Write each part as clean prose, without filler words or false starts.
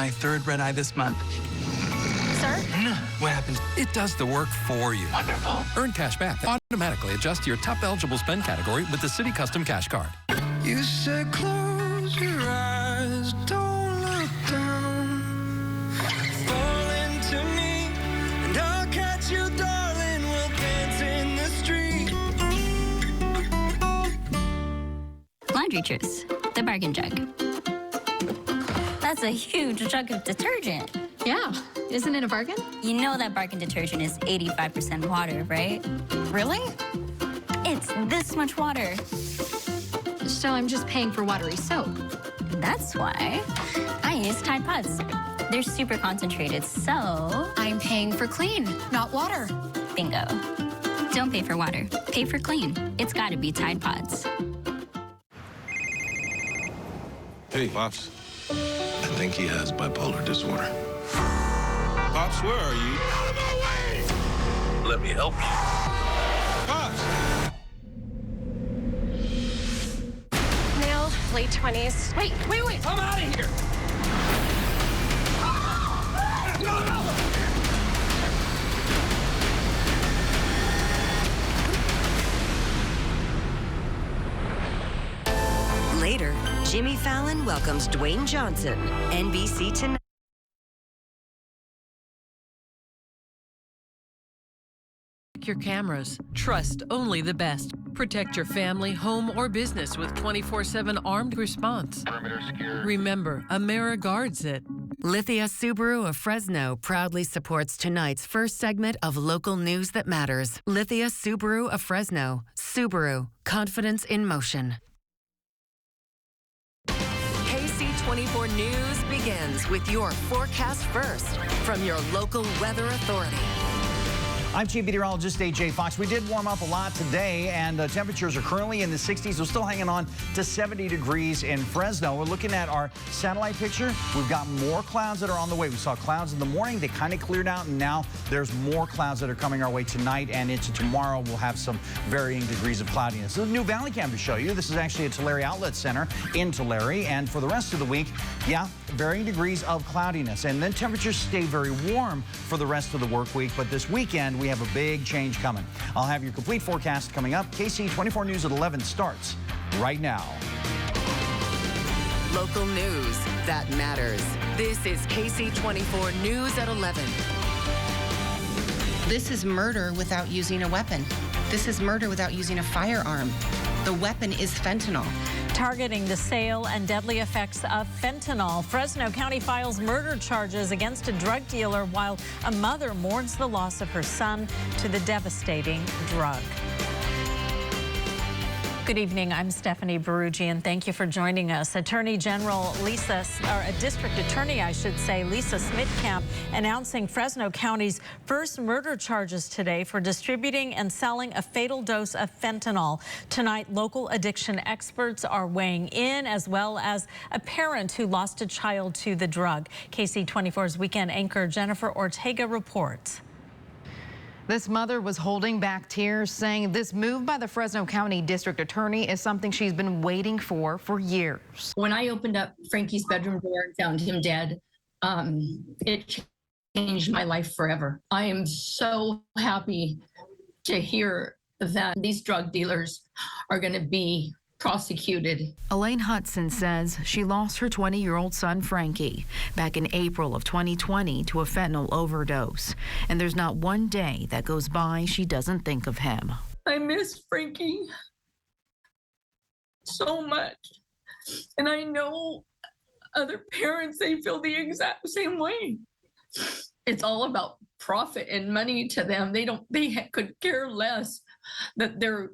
My third red eye this month. Sir? What happened? It does the work for you. Wonderful. Earn cash back. Automatically adjust to your top eligible spend category with the Citi Custom Cash Card. You said close your eyes, don't look down. Fall into me, and I'll catch you, darling. We'll dance in the street. Laundry Truth, the bargain jug. That's a huge jug of detergent. Yeah, isn't it a bargain? You know that bargain detergent is 85% water, right? Really? It's this much water. So I'm just paying for watery soap. That's why I use Tide Pods. They're super concentrated, so I'm paying for clean, not water. bingo. Don't pay for water, pay for clean. It's gotta be Tide Pods. Hey, Pops. I think he has bipolar disorder. Pops, where are you? Out of my way! Let me help you. Pops! Male, late 20s. Wait. I'm out of here. Later, Jimmy Fallon welcomes Dwayne Johnson. NBC Tonight. Your cameras. Trust only the best. Protect your family, home, or business with 24/7 armed response. Remember, AmeriGuards it. Lithia Subaru of Fresno proudly supports tonight's first segment of local news that matters. Lithia Subaru of Fresno. Subaru. Confidence in motion. KC24 News begins with your forecast first from your local weather authority. I'm Chief Meteorologist A.J. Fox. We did warm up a lot today, and the temperatures are currently in the 60s. We're still hanging on to 70 degrees in Fresno. We're looking at our satellite picture. We've got more clouds that are on the way. We saw clouds in the morning. They kind of cleared out, and now there's more clouds that are coming our way tonight and into tomorrow. We'll have some varying degrees of cloudiness. So the new Valley Cam to show you. This is actually a Tulare Outlet Center in Tulare, and for the rest of the week, yeah, varying degrees of cloudiness. And then temperatures stay very warm for the rest of the work week, but this weekend, we have a big change coming. I'll have your complete forecast coming up. KC24 News at 11 starts right now. Local news that matters. This is KC24 News at 11. This is murder without using a weapon. This is murder without using a firearm. The weapon is fentanyl. Targeting the sale and deadly effects of fentanyl, Fresno County files murder charges against a drug dealer while a mother mourns the loss of her son to the devastating drug. Good evening, I'm Stephanie Barugi, and thank you for joining us. Attorney General Lisa, or a district attorney, I should say, Lisa Smitkamp, announcing Fresno County's first murder charges today for distributing and selling a fatal dose of fentanyl. Tonight, local addiction experts are weighing in, as well as a parent who lost a child to the drug. KC24's weekend anchor Jennifer Ortega reports. This mother was holding back tears, saying this move by the Fresno County District Attorney is something she's been waiting for years. When I opened up Frankie's bedroom door and found him dead, it changed my life forever. I am so happy to hear that these drug dealers are going to be prosecuted. Elaine Hudson says she lost her 20-year-old son, Frankie, back in April of 2020 to a fentanyl overdose. And there's not one day that goes by she doesn't think of him. I miss Frankie so much. And I know other parents, they feel the exact same way. It's all about profit and money to them. They could care less that they're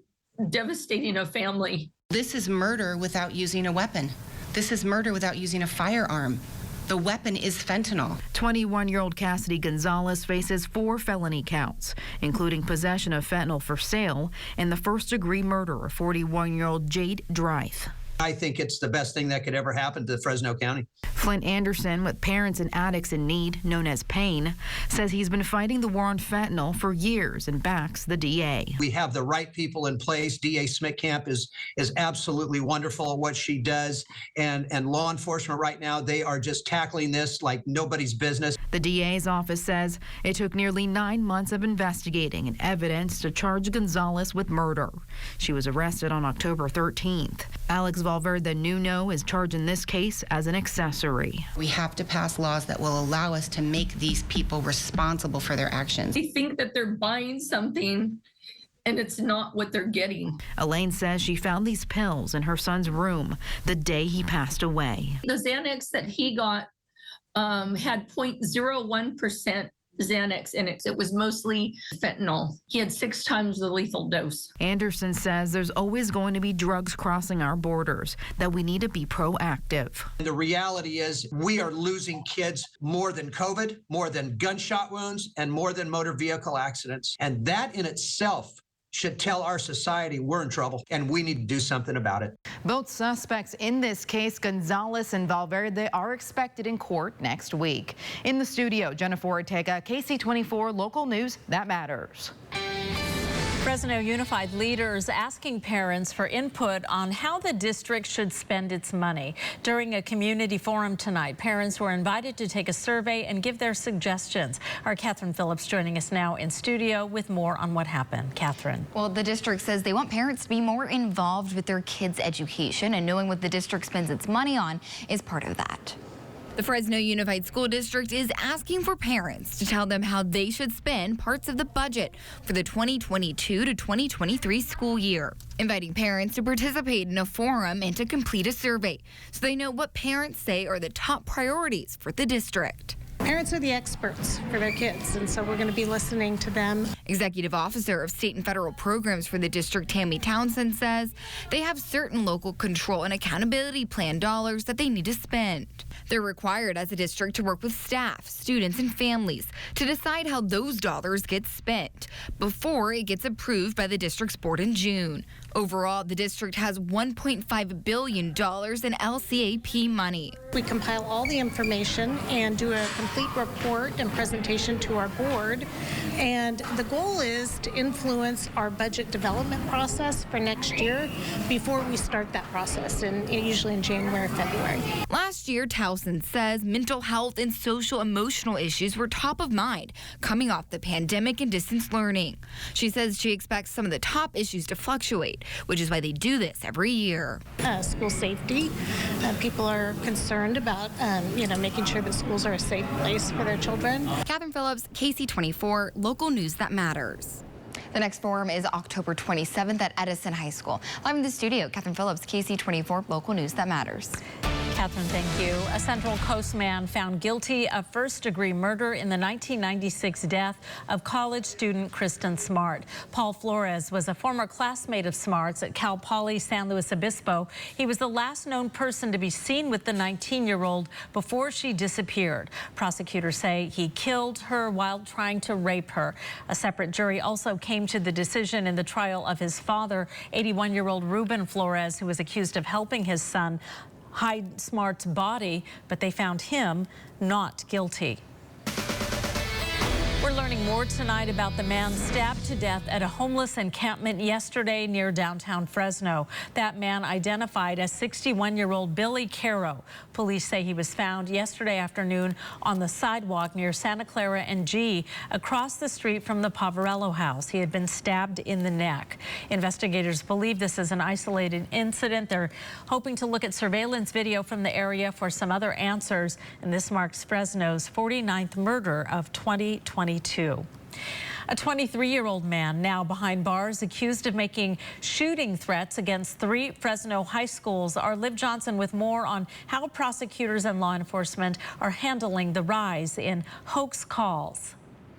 devastating a family. This is murder without using a weapon. This is murder without using a firearm. The weapon is fentanyl. 21-year-old Cassidy Gonzalez faces 4 felony counts, including possession of fentanyl for sale and the first-degree murder of 41-year-old Jade Dreith. I think it's the best thing that could ever happen to Fresno County. Flint Anderson, with Parents and Addicts in Need, known as PAIN, says he's been fighting the war on fentanyl for years and backs the DA. We have the right people in place. DA Smitkamp is absolutely wonderful at what she does. And law enforcement right now, they are just tackling this like nobody's business. The DA's office says it took nearly 9 months of investigating and evidence to charge Gonzalez with murder. She was arrested on October 13th. Alex Valverde Nuno is charged in this case as an accessory. We have to pass laws that will allow us to make these people responsible for their actions. They think that they're buying something and it's not what they're getting. Elaine says she found these pills in her son's room the day he passed away. The Xanax that he got had 0.01% Xanax in it. It was mostly fentanyl. He had 6 times the lethal dose. Anderson says there's always going to be drugs crossing our borders, that we need to be proactive. The reality is we are losing kids more than COVID, more than gunshot wounds, and more than motor vehicle accidents. And that in itself should tell our society we're in trouble and we need to do something about it. Both suspects in this case, Gonzalez and Valverde, are expected in court next week. In the studio, Jennifer Ortega, KC24 Local News That Matters. Fresno Unified leaders asking parents for input on how the district should spend its money. During a community forum tonight, parents were invited to take a survey and give their suggestions. Our Catherine Phillips joining us now in studio with more on what happened. Catherine. Well, the district says they want parents to be more involved with their kids' education, and knowing what the district spends its money on is part of that. The Fresno Unified School District is asking for parents to tell them how they should spend parts of the budget for the 2022 to 2023 school year, inviting parents to participate in a forum and to complete a survey so they know what parents say are the top priorities for the district. Parents are the experts for their kids, and so we're going to be listening to them. Executive Officer of State and Federal Programs for the district, Tammy Townsend, says they have certain local control and accountability plan dollars that they need to spend. They're required as a district to work with staff, students, and families to decide how those dollars get spent before it gets approved by the district's board in June. Overall, the district has $1.5 billion in LCAP money. We compile all the information and do a complete report and presentation to our board. And the goal is to influence our budget development process for next year before we start that process, and usually in January or February. Last year, Townsend says mental health and social emotional issues were top of mind coming off the pandemic and distance learning. She says she expects some of the top issues to fluctuate, which is why they do this every year. School safety. People are concerned about, making sure that schools are a safe place for their children. Catherine Phillips, KC24, Local News That Matters. The next forum is October 27th at Edison High School. Live in the studio, Catherine Phillips, KC24, Local News That Matters. Catherine, thank you. A Central Coast man found guilty of first-degree murder in the 1996 death of college student Kristen Smart. Paul Flores was a former classmate of Smart's at Cal Poly San Luis Obispo. He was the last known person to be seen with the 19-year-old before she disappeared. Prosecutors say he killed her while trying to rape her. A separate jury also came to the decision in the trial of his father, 81-year-old Ruben Flores, who was accused of helping his son hide Smart's body, but they found him not guilty. We're learning more tonight about the man stabbed to death at a homeless encampment yesterday near downtown Fresno. That man identified as 61-year-old Billy Caro. Police say he was found yesterday afternoon on the sidewalk near Santa Clara and G, across the street from the Pavarello house. He had been stabbed in the neck. Investigators believe this is an isolated incident. They're hoping to look at surveillance video from the area for some other answers, and this marks Fresno's 49th murder of 2022. A 23-year-old man now behind bars accused of making shooting threats against 3 Fresno high schools. Our Liv Johnson with more on how prosecutors and law enforcement are handling the rise in hoax calls.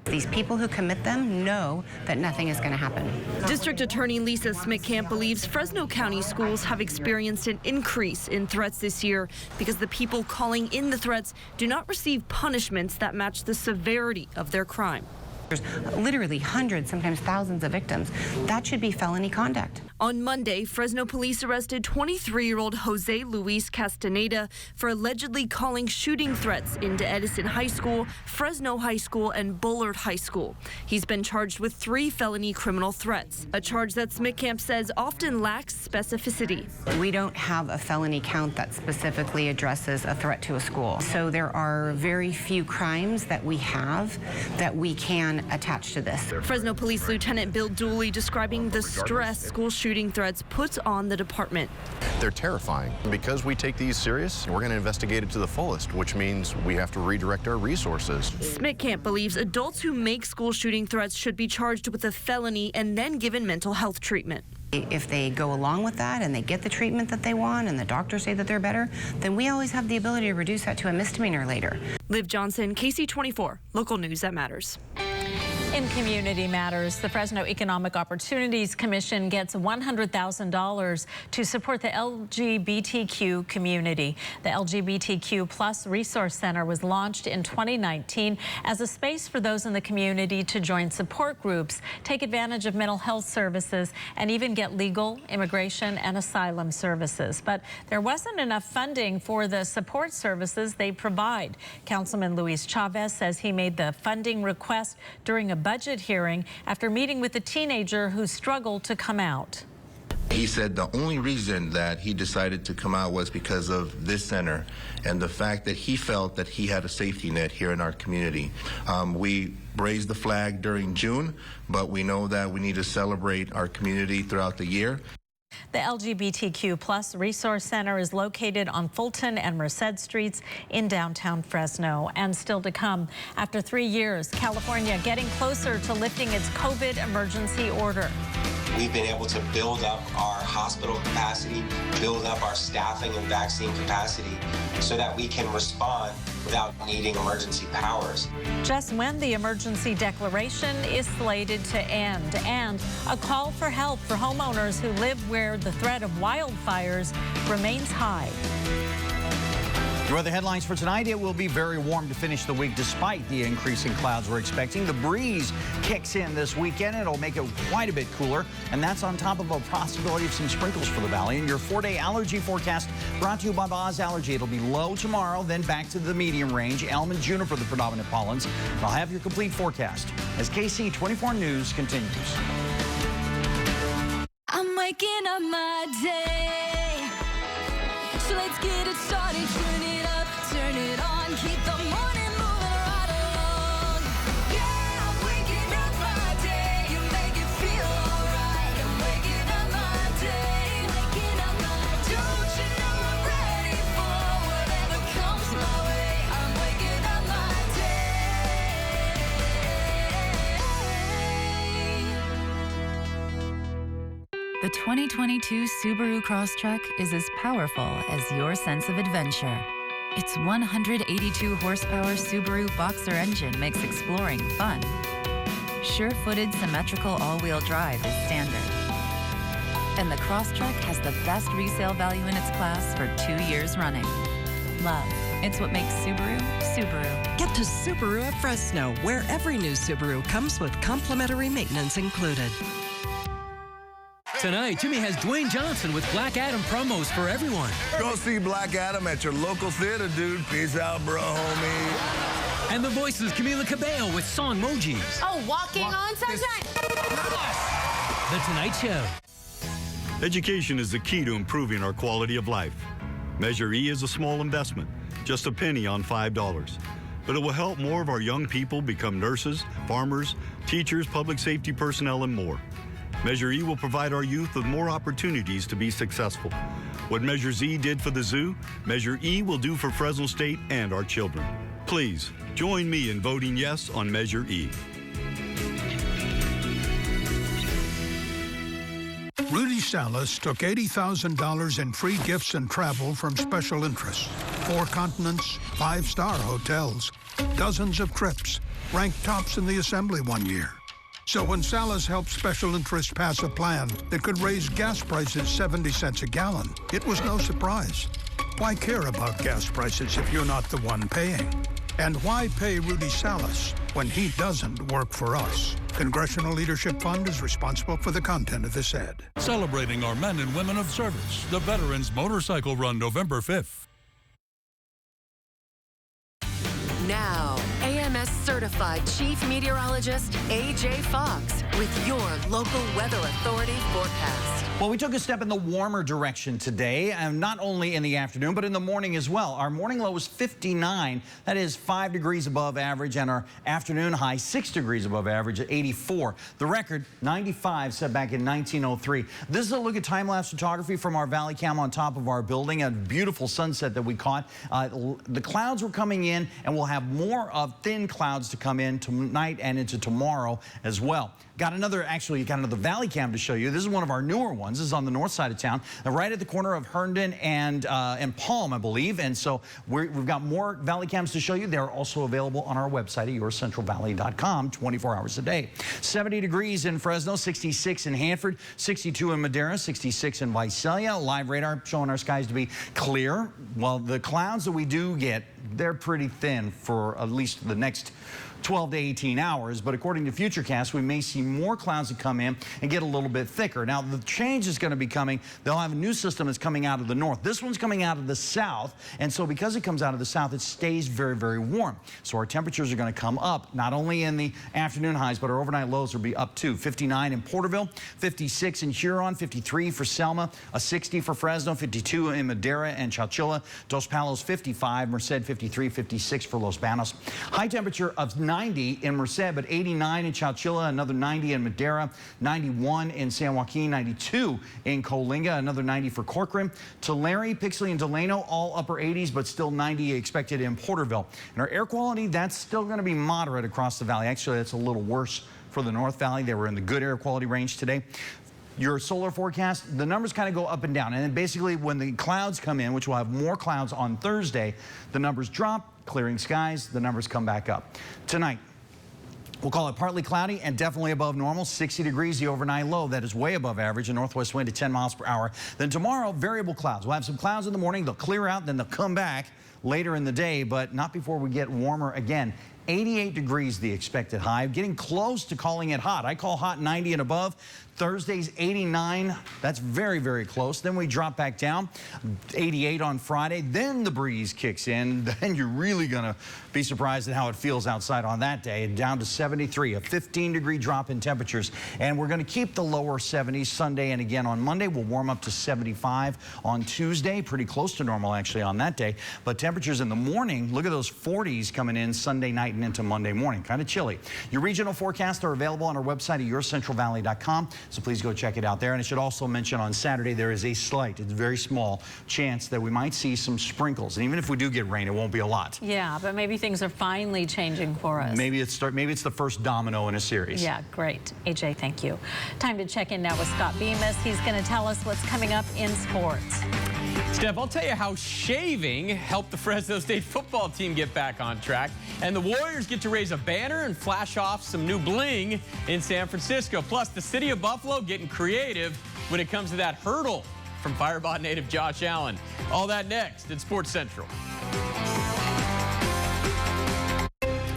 These people who commit them know that nothing is going to happen. District Attorney Lisa Smitkamp believes Fresno County schools have experienced an increase in threats this year because the people calling in the threats do not receive punishments that match the severity of their crime. There's literally hundreds, sometimes thousands of victims. That should be felony conduct. On Monday, Fresno police arrested 23-year-old Jose Luis Castaneda for allegedly calling shooting threats into Edison High School, Fresno High School, and Bullard High School. He's been charged with 3 felony criminal threats, a charge that SMCCamp says often lacks specificity. We don't have a felony count that specifically addresses a threat to a school. So there are very few crimes that we have that we can attach to this. Fresno Police Lieutenant Bill Dooley describing the stress school shooting threats puts on the department. They're terrifying. Because we take these serious, we're going to investigate it to the fullest, which means we have to redirect our resources. SMCCamp believes adults who make school shooting threats should be charged with a felony and then given mental health treatment. If they go along with that and they get the treatment that they want and the doctors say that they're better, then we always have the ability to reduce that to a misdemeanor later. Liv Johnson, KC24, local news that matters. In Community Matters, the Fresno Economic Opportunities Commission gets $100,000 to support the LGBTQ community. The LGBTQ Plus Resource Center was launched in 2019 as a space for those in the community to join support groups, take advantage of mental health services, and even get legal, immigration, and asylum services. But there wasn't enough funding for the support services they provide. Councilman Luis Chavez says he made the funding request during a budget hearing after meeting with a teenager who struggled to come out. He said the only reason that he decided to come out was because of this center and the fact that he felt that he had a safety net here in our community. We raised the flag during June, but we know that we need to celebrate our community throughout the year. The LGBTQ Plus Resource Center is located on Fulton and Merced Streets in downtown Fresno. And still to come, after 3 years, California getting closer to lifting its COVID emergency order. We've been able to build up our hospital capacity, build up our staffing and vaccine capacity so that we can respond without needing emergency powers. Just when the emergency declaration is slated to end, and a call for help for homeowners who live where the threat of wildfires remains high. Your weather headlines for tonight. It will be very warm to finish the week despite the increasing clouds we're expecting. The breeze kicks in this weekend. It'll make it quite a bit cooler, and that's on top of a possibility of some sprinkles for the valley. And your 4-day allergy forecast brought to you by Boz Allergy. It'll be low tomorrow, then back to the medium range. Elm and juniper, the predominant pollens. And I'll have your complete forecast as KC24 News continues. I'm waking up my day, so let's get it started. Turn it up, turn it on, keep the morning moving right along. Yeah, I'm waking up my day, you make it feel alright. I'm waking up my day, waking up my day. Don't you know I'm ready for whatever comes my way? I'm waking up my day. The 2022 Subaru Crosstrek is as powerful as your sense of adventure. Its 182 horsepower Subaru Boxer engine makes exploring fun. Sure-footed symmetrical all-wheel drive is standard. And the Crosstrek has the best resale value in its class for 2 years running. Love, it's what makes Subaru, Subaru. Get to Subaru of Fresno, where every new Subaru comes with complimentary maintenance included. Tonight, Jimmy has Dwayne Johnson with Black Adam promos for everyone. Go see Black Adam at your local theater, dude. Peace out, bro, homie. And The Voice's Camila Cabello with song emojis. Oh, walking on sunshine. The Tonight Show. Education is the key to improving our quality of life. Measure E is a small investment, just a penny on $5. But it will help more of our young people become nurses, farmers, teachers, public safety personnel, and more. Measure E will provide our youth with more opportunities to be successful. What Measure Z did for the zoo, Measure E will do for Fresno State and our children. Please, join me in voting yes on Measure E. Rudy Salas took $80,000 in free gifts and travel from special interests. 4 continents, 5-star hotels, dozens of trips, ranked tops in the assembly one year. So when Salas helped special interests pass a plan that could raise gas prices 70 cents a gallon, it was no surprise. Why care about gas prices if you're not the one paying? And why pay Rudy Salas when he doesn't work for us? Congressional Leadership Fund is responsible for the content of this ad. Celebrating our men and women of service, the Veterans Motorcycle Run, November 5th. Now, AMS certified Chief Meteorologist AJ Fox with your local weather authority forecast. Well, we took a step in the warmer direction today, and not only in the afternoon, but in the morning as well. Our morning low was 59. That is 5 degrees above average, and our afternoon high 6 degrees above average at 84. The record, 95, set back in 1903. This is a look at time-lapse photography from our Valley Cam on top of our building. A beautiful sunset that we caught. The clouds were coming in, and we'll have more of thin clouds to come in tonight and into tomorrow as well. Got another Valley Cam to show you. This is one of our newer ones. This is on the north side of town, right at the corner of Herndon and Palm, I believe. And so we've got more Valley Cams to show you. They're also available on our website at yourcentralvalley.com 24 hours a day. 70 degrees in Fresno, 66 in Hanford, 62 in Madera, 66 in Visalia. Live radar showing our skies to be clear. Well, the clouds that we do get, they're pretty thin for at least the next 12 to 18 hours, but according to Futurecast, we may see more clouds that come in and get a little bit thicker. Now, the change is going to be coming. They'll have a new system that's coming out of the north. This one's coming out of the south, and so because it comes out of the south, it stays very, very warm. So our temperatures are going to come up, not only in the afternoon highs, but our overnight lows will be up too. 59 in Porterville, 56 in Huron, 53 for Selma, a 60 for Fresno, 52 in Madera and Chowchilla, Dos Palos 55, Merced 53, 56 for Los Banos. High temperature of 90 in Merced, but 89 in Chowchilla, another 90 in Madera, 91 in San Joaquin, 92 in Coalinga, another 90 for Corcoran. Tulare, Pixley, and Delano, all upper 80s, but still 90 expected in Porterville. And our air quality, that's still going to be moderate across the valley. Actually, that's a little worse for the North Valley. They were in the good air quality range today. Your solar forecast, the numbers kind of go up and down. And then basically when the clouds come in, which we'll have more clouds on Thursday, the numbers drop, clearing skies, the numbers come back up. Tonight, we'll call it partly cloudy and definitely above normal, 60 degrees, the overnight low. That is way above average, a northwest wind at 10 miles per hour. Then tomorrow, variable clouds. We'll have some clouds in the morning. They'll clear out, then they'll come back later in the day, but not before we get warmer again. 88 degrees the expected high, getting close to calling it hot. I call hot 90 and above. Thursday's 89. That's very, very close. Then we drop back down, 88 on Friday. Then the breeze kicks in. Then you're really going to be surprised at how it feels outside on that day. Down to 73, a 15-degree drop in temperatures. And we're going to keep the lower 70s Sunday and again on Monday. We'll warm up to 75 on Tuesday. Pretty close to normal, actually, on that day. But temperatures in the morning, look at those 40s coming in Sunday night and into Monday morning. Kind of chilly. Your regional forecasts are available on our website at yourcentralvalley.com. So please go check it out there. And I should also mention on Saturday there is a slight, it's very small chance that we might see some sprinkles. And even if we do get rain, it won't be a lot. Yeah, but maybe things are finally changing for us. Maybe it's the first domino in a series. Yeah, great. AJ, thank you. Time to check in now with Scott Bemis. He's going to tell us what's coming up in sports. Steph, I'll tell you how shaving helped the Fresno State football team get back on track. And the Warriors get to raise a banner and flash off some new bling in San Francisco. Plus, the city of Buffalo getting creative when it comes to that hurdle from Fireball native Josh Allen. All that next at Sports Central.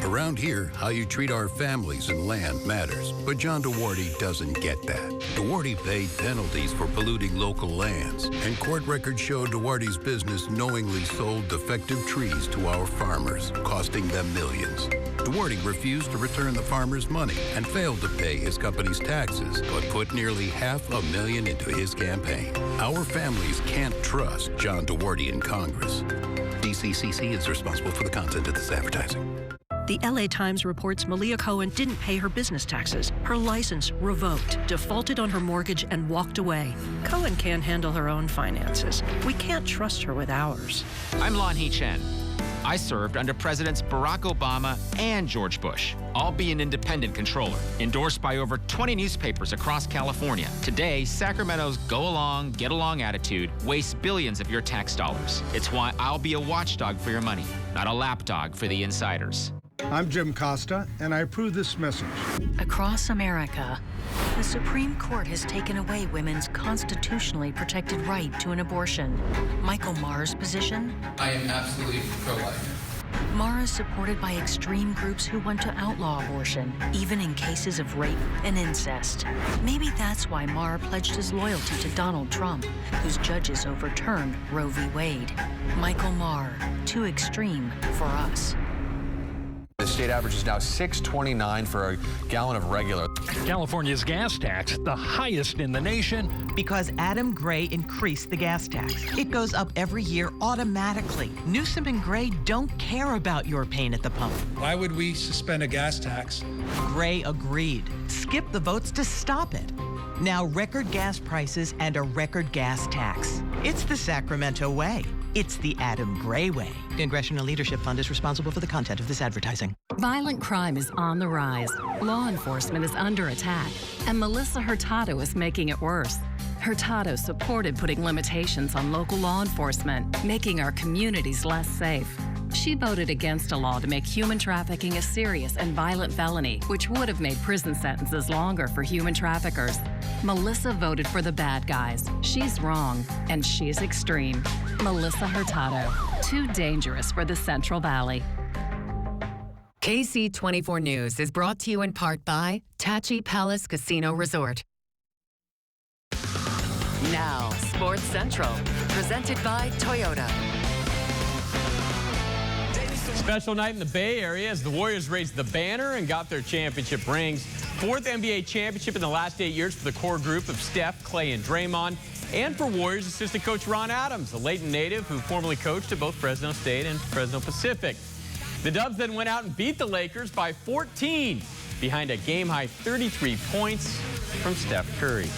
Around here, how you treat our families and land matters. But John DeWardy doesn't get that. DeWardy paid penalties for polluting local lands, and court records show DeWardy's business knowingly sold defective trees to our farmers, costing them millions. DeWardy refused to return the farmers' money and failed to pay his company's taxes, but put nearly $500,000 into his campaign. Our families can't trust John DeWardy in Congress. DCCC is responsible for the content of this advertising. The LA Times reports Malia Cohen didn't pay her business taxes. Her license revoked, defaulted on her mortgage, and walked away. Cohen can't handle her own finances. We can't trust her with ours. I'm Lan Hee Chen. I served under Presidents Barack Obama and George Bush. I'll be an independent controller, endorsed by over 20 newspapers across California. Today, Sacramento's go along, get along attitude wastes billions of your tax dollars. It's why I'll be a watchdog for your money, not a lapdog for the insiders. I'm Jim Costa, and I approve this message. Across America, the Supreme Court has taken away women's constitutionally protected right to an abortion. Michael Maher's position? I am absolutely pro-life. Mara is supported by extreme groups who want to outlaw abortion, even in cases of rape and incest. Maybe that's why Mara pledged his loyalty to Donald Trump, whose judges overturned Roe v. Wade. Michael Maher, too extreme for us. The state average is now $6.29 for a gallon of regular. California's gas tax, the highest in the nation. Because Adam Gray increased the gas tax. It goes up every year automatically. Newsom and Gray don't care about your pain at the pump. Why would we suspend a gas tax? Gray agreed. Skip the votes to stop it. Now record gas prices and a record gas tax. It's the Sacramento way. It's the Adam Gray way. Congressional Leadership Fund is responsible for the content of this advertising. Violent crime is on the rise. Law enforcement is under attack, and Melissa Hurtado is making it worse. Hurtado supported putting limitations on local law enforcement, making our communities less safe. She voted against a law to make human trafficking a serious and violent felony, which would have made prison sentences longer for human traffickers. Melissa voted for the bad guys. She's wrong, and she's extreme. Melissa Hurtado, too dangerous for the Central Valley. KC24 News is brought to you in part by Tachi Palace Casino Resort. Now, Sports Central, presented by Toyota. Special night in the Bay Area as the Warriors raised the banner and got their championship rings. Fourth NBA championship in the last 8 years for the core group of Steph, Clay, and Draymond. And for Warriors assistant coach Ron Adams, a Layton native who formerly coached at both Fresno State and Fresno Pacific. The Dubs then went out and beat the Lakers by 14 behind a game-high 33 points from Steph Curry.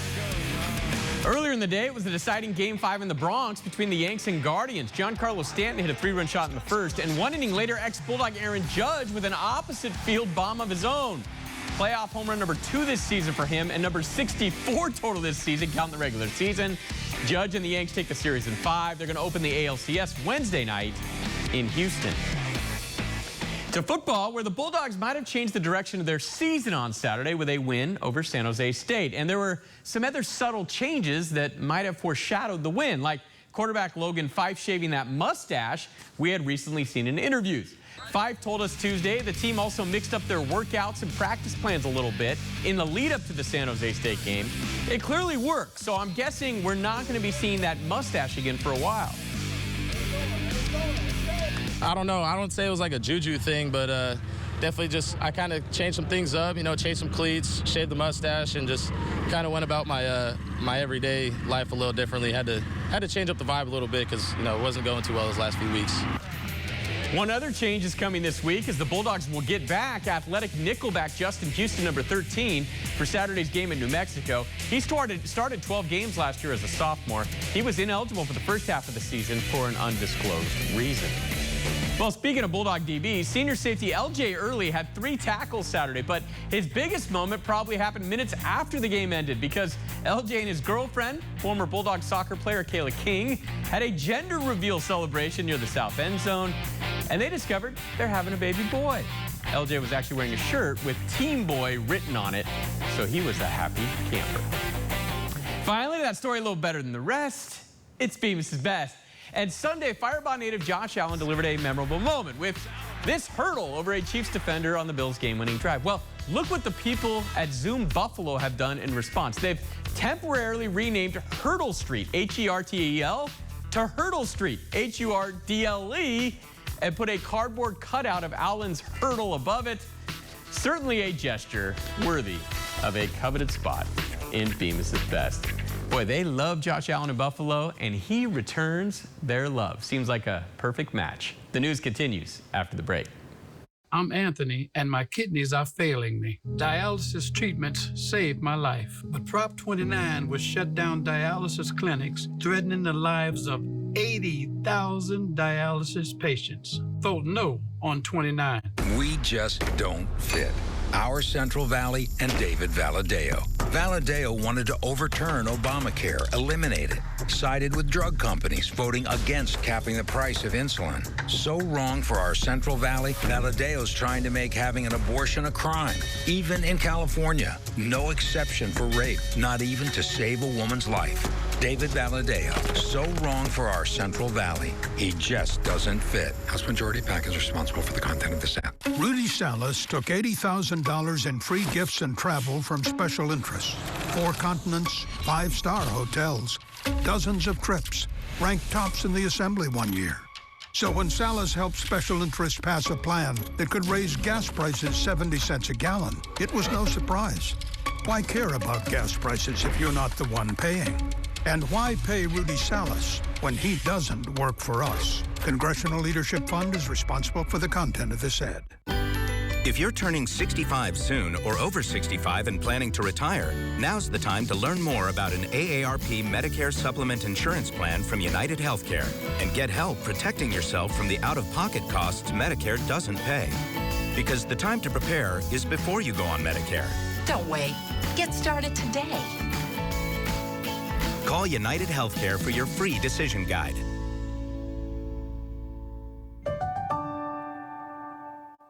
Earlier in the day, it was the deciding Game 5 in the Bronx between the Yanks and Guardians. Giancarlo Stanton hit a 3-run shot in the first, and 1 inning later, ex-Bulldog Aaron Judge with an opposite field bomb of his own. Playoff home run number 2 this season for him and number 64 total this season, counting the regular season. Judge and the Yanks take the series in 5. They're going to open the ALCS Wednesday night in Houston. To football, where the Bulldogs might have changed the direction of their season on Saturday with a win over San Jose State. And there were some other subtle changes that might have foreshadowed the win, like quarterback Logan Fife shaving that mustache we had recently seen in interviews. Fife told us Tuesday the team also mixed up their workouts and practice plans a little bit in the lead up to the San Jose State game. It clearly worked, so I'm guessing we're not going to be seeing that mustache again for a while. I don't know. I don't say it was like a juju thing, but definitely just I kind of changed some things up, you know, changed some cleats, shaved the mustache, and just kind of went about my my everyday life a little differently. Had to change up the vibe a little bit because, you know, it wasn't going too well those last few weeks. One other change is coming this week as the Bulldogs will get back athletic nickelback Justin Houston, number 13, for Saturday's game in New Mexico. He started 12 games last year as a sophomore. He was ineligible for the first half of the season for an undisclosed reason. Well, speaking of Bulldog DBs, senior safety LJ Early had 3 tackles Saturday, but his biggest moment probably happened minutes after the game ended because LJ and his girlfriend, former Bulldog soccer player Kayla King, had a gender reveal celebration near the south end zone, and they discovered they're having a baby boy. LJ was actually wearing a shirt with Team Boy written on it, so he was a happy camper. Finally, that story a little better than the rest. It's Bemis' Best. And Sunday, Firebaugh native Josh Allen delivered a memorable moment with this hurdle over a Chiefs defender on the Bills' game-winning drive. Well, look what the people at Zoom Buffalo have done in response. They've temporarily renamed Hurdle Street, H-E-R-T-E-L, to Hurdle Street, H-U-R-D-L-E, and put a cardboard cutout of Allen's hurdle above it. Certainly a gesture worthy of a coveted spot in Bemis' Best. Boy, they love Josh Allen in Buffalo, and he returns their love. Seems like a perfect match. The news continues after the break. I'm Anthony, and my kidneys are failing me. Dialysis treatments saved my life, but Prop 29 will shut down dialysis clinics, threatening the lives of 80,000 dialysis patients. Vote no on 29. We just don't fit. Our Central Valley and David Valadeo. Valadeo wanted to overturn Obamacare, eliminate it, sided with drug companies voting against capping the price of insulin. So wrong for our Central Valley, Valadeo's trying to make having an abortion a crime. Even in California, no exception for rape, not even to save a woman's life. David Valadeo. So wrong for our Central Valley. He just doesn't fit. House Majority PAC is responsible for the content of this app. Rudy Salas took $80,000 in free gifts and travel from special interests. 4 continents, 5-star hotels, dozens of trips, ranked tops in the assembly one year. So when Salas helped special interests pass a plan that could raise gas prices 70 cents a gallon, it was no surprise. Why care about gas prices if you're not the one paying? And why pay Rudy Salas when he doesn't work for us? Congressional Leadership Fund is responsible for the content of this ad. If you're turning 65 soon or over 65 and planning to retire, now's the time to learn more about an AARP Medicare Supplement Insurance Plan from United Healthcare and get help protecting yourself from the out-of-pocket costs Medicare doesn't pay. Because the time to prepare is before you go on Medicare. Don't wait. Get started today. Call United Healthcare for your free decision guide.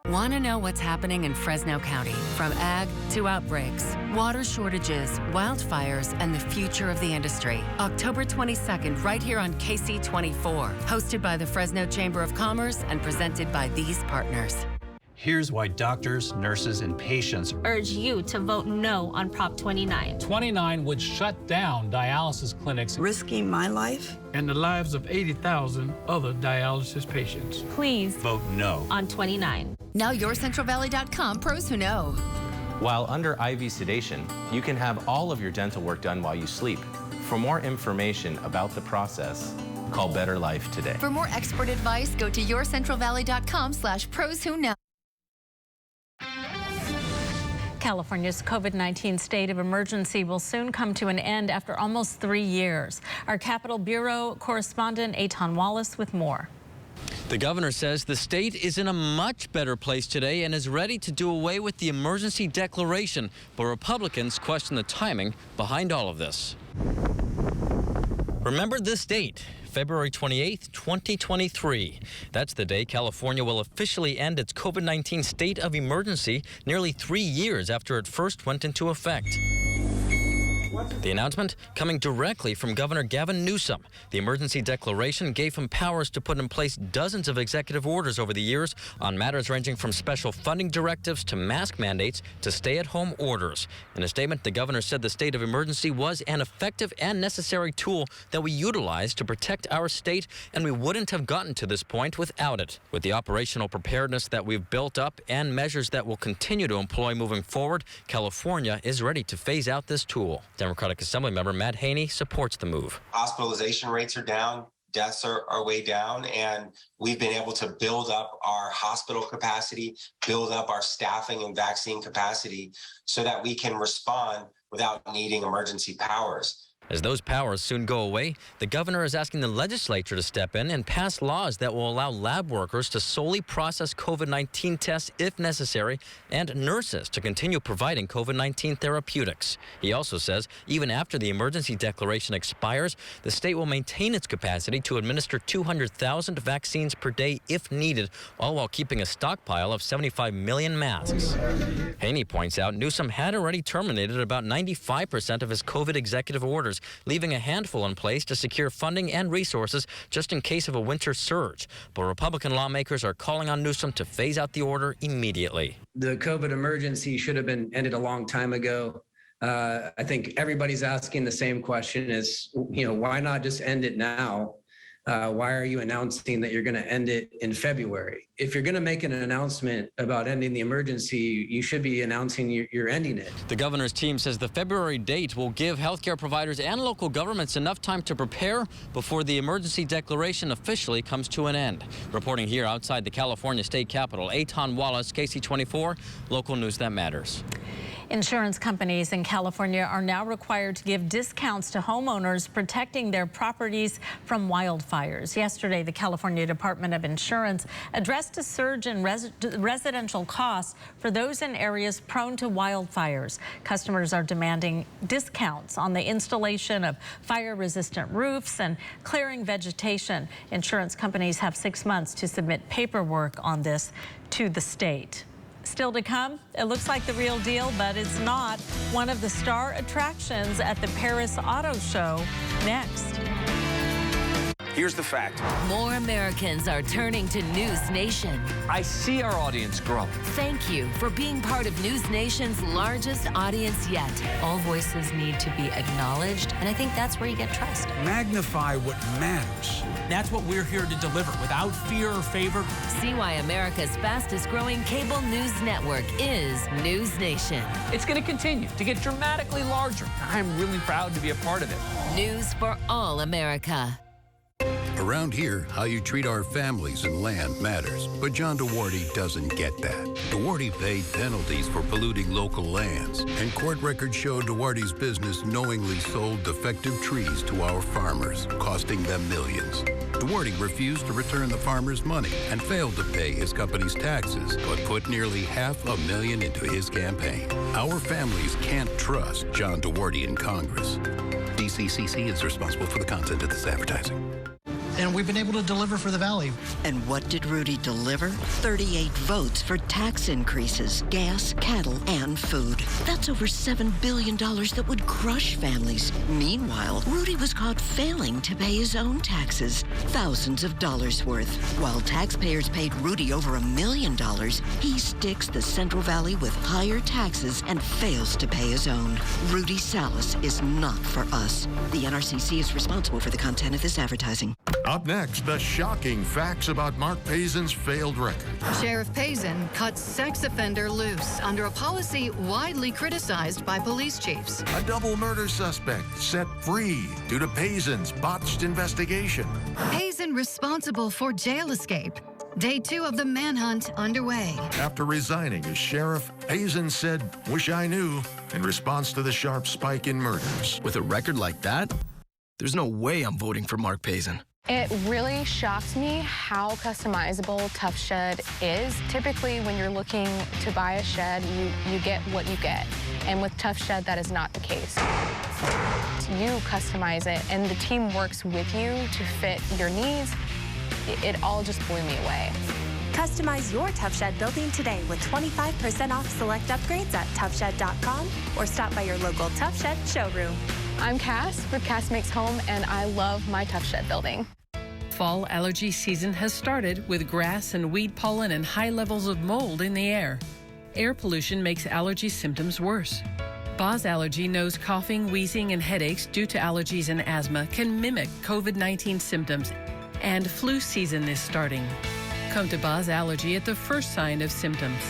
Want to know what's happening in Fresno County? From ag to outbreaks, water shortages, wildfires, and the future of the industry. October 22nd, right here on KC24. Hosted by the Fresno Chamber of Commerce and presented by these partners. Here's why doctors, nurses, and patients urge you to vote no on Prop 29. 29 would shut down dialysis clinics, risking my life and the lives of 80,000 other dialysis patients. Please vote no on 29. Now YourCentralValley.com, pros who know. While under IV sedation, you can have all of your dental work done while you sleep. For more information about the process, call Better Life today. For more expert advice, go to YourCentralValley.com/pros who know. California's COVID-19 state of emergency will soon come to an end after almost 3 years. Our Capitol Bureau correspondent Eitan Wallace with more. The governor says the state is in a much better place today and is ready to do away with the emergency declaration, but Republicans question the timing behind all of this. Remember this date, February 28th, 2023. That's the day California will officially end its COVID-19 state of emergency nearly 3 years after it first went into effect. The announcement coming directly from Governor Gavin Newsom. The emergency declaration gave him powers to put in place dozens of executive orders over the years on matters ranging from special funding directives to mask mandates to stay-at-home orders. In a statement, the governor said the state of emergency was an effective and necessary tool that we utilized to protect our state, and we wouldn't have gotten to this point without it. With the operational preparedness that we've built up and measures that we'll continue to employ moving forward, California is ready to phase out this tool. Democratic Assembly member Matt Haney supports the move. Hospitalization rates are down, deaths are way down, and we've been able to build up our hospital capacity, build up our staffing and vaccine capacity so that we can respond without needing emergency powers. As those powers soon go away, the governor is asking the legislature to step in and pass laws that will allow lab workers to solely process COVID-19 tests if necessary, and nurses to continue providing COVID-19 therapeutics. He also says even after the emergency declaration expires, the state will maintain its capacity to administer 200,000 vaccines per day if needed, all while keeping a stockpile of 75 million masks. Haney points out Newsom had already terminated about 95% of his COVID executive orders, leaving a handful in place to secure funding and resources just in case of a winter surge. But Republican lawmakers are calling on Newsom to phase out the order immediately. The COVID emergency should have been ended a long time ago. I think everybody's asking the same question is, why not just end it now? Why are you announcing that you're going to end it in February? If you're going to make an announcement about ending the emergency, you should be announcing you're ending it. The governor's team says the February date will give healthcare providers and local governments enough time to prepare before the emergency declaration officially comes to an end. Reporting here outside the California State Capitol, Eitan Wallace, KC24, local news that matters. Insurance companies in California are now required to give discounts to homeowners protecting their properties from wildfires. Yesterday, the California Department of Insurance addressed a surge in residential costs for those in areas prone to wildfires. Customers are demanding discounts on the installation of fire-resistant roofs and clearing vegetation. Insurance companies have 6 months to submit paperwork on this to the state. Still to come, it looks like the real deal, but it's not. One of the star attractions at the Paris Auto Show next. Here's the fact. More Americans are turning to News Nation. I see our audience grow. Thank you for being part of News Nation's largest audience yet. All voices need to be acknowledged, and I think that's where you get trust. Magnify what matters. That's what we're here to deliver, without fear or favor. See why America's fastest growing cable news network is News Nation. It's going to continue to get dramatically larger. I'm really proud to be a part of it. News for all America. Around here, how you treat our families and land matters. But John DeWarty doesn't get that. DeWarty paid penalties for polluting local lands. And court records show DeWarty's business knowingly sold defective trees to our farmers, costing them millions. DeWarty refused to return the farmers' money and failed to pay his company's taxes, but put nearly $500,000 into his campaign. Our families can't trust John DeWarty in Congress. DCCC is responsible for the content of this advertising. And we've been able to deliver for the Valley. And what did Rudy deliver? 38 votes for tax increases, gas, cattle, and food. That's over $7 billion that would crush families. Meanwhile, Rudy was caught failing to pay his own taxes, thousands of dollars worth. While taxpayers paid Rudy over $1 million, he sticks the Central Valley with higher taxes and fails to pay his own. Rudy Salas is not for us. The NRCC is responsible for the content of this advertising. Up next, the shocking facts about Mark Pazin's failed record. Sheriff Pazin cuts sex offender loose under a policy widely criticized by police chiefs. A double murder suspect set free due to Pazin's botched investigation. Pazin responsible for jail escape. Day 2 of the manhunt underway. After resigning as sheriff, Pazin said, "Wish I knew," in response to the sharp spike in murders. With a record like that, there's no way I'm voting for Mark Pazin. It really shocked me how customizable Tough Shed is. Typically, when you're looking to buy a shed, you get what you get. And with Tough Shed, that is not the case. You customize it, and the team works with you to fit your needs. It all just blew me away. Customize your Tough Shed building today with 25% off select upgrades at toughshed.com or stop by your local Tough Shed showroom. I'm Cass with Cass Makes Home, and I love my Tough Shed building. Fall allergy season has started with grass and weed pollen and high levels of mold in the air. Air pollution makes allergy symptoms worse. Boz Allergy knows coughing, wheezing, and headaches due to allergies and asthma can mimic COVID-19 symptoms, and flu season is starting. Come to Boz Allergy at the first sign of symptoms.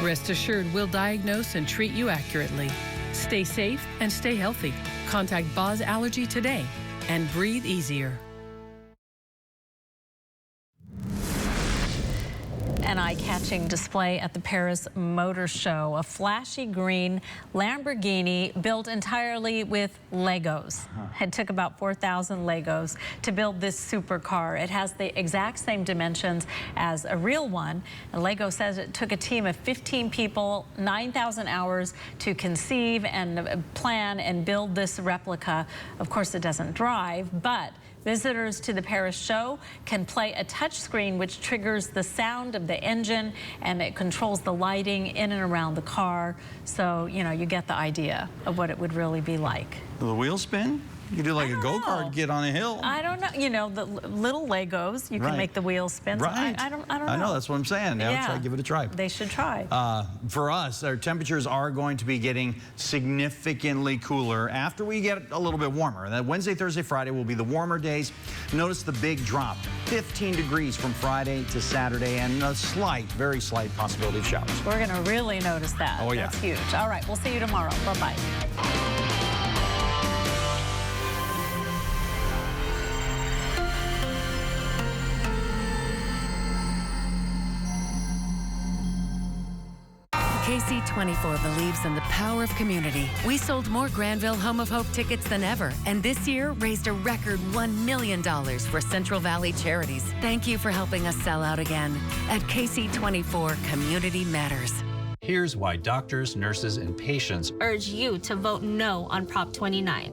Rest assured, we'll diagnose and treat you accurately. Stay safe and stay healthy. Contact Boz Allergy today and breathe easier. An eye-catching display at the Paris Motor Show. A flashy green Lamborghini built entirely with Legos. It took about 4,000 Legos to build this supercar. It has the exact same dimensions as a real one. And Lego says it took a team of 15 people, 9,000 hours to conceive and plan and build this replica. Of course, it doesn't drive, but visitors to the Paris show can play a touchscreen which triggers the sound of the engine, and it controls the lighting in and around the car. So, you know, you get the idea of what it would really be like. Will the wheels spin? You could do like a go-kart, get on a hill. I don't know. You know, the little Legos, you can make the wheels spin. Right. So I don't know. I know, that's what I'm saying. Now Yeah. try to give it a try. They should try. For us, our temperatures are going to be getting significantly cooler after we get a little bit warmer. That Wednesday, Thursday, Friday will be the warmer days. Notice the big drop, 15 degrees from Friday to Saturday, and a slight, very slight possibility of showers. We're going to really notice that. Oh, yeah. That's huge. All right, we'll see you tomorrow. Bye-bye. KC24 believes in the power of community. We sold more Granville Home of Hope tickets than ever, and this year raised a record $1 million for Central Valley charities. Thank you for helping us sell out again. At KC24, community matters. Here's why doctors, nurses, and patients urge you to vote no on Prop 29.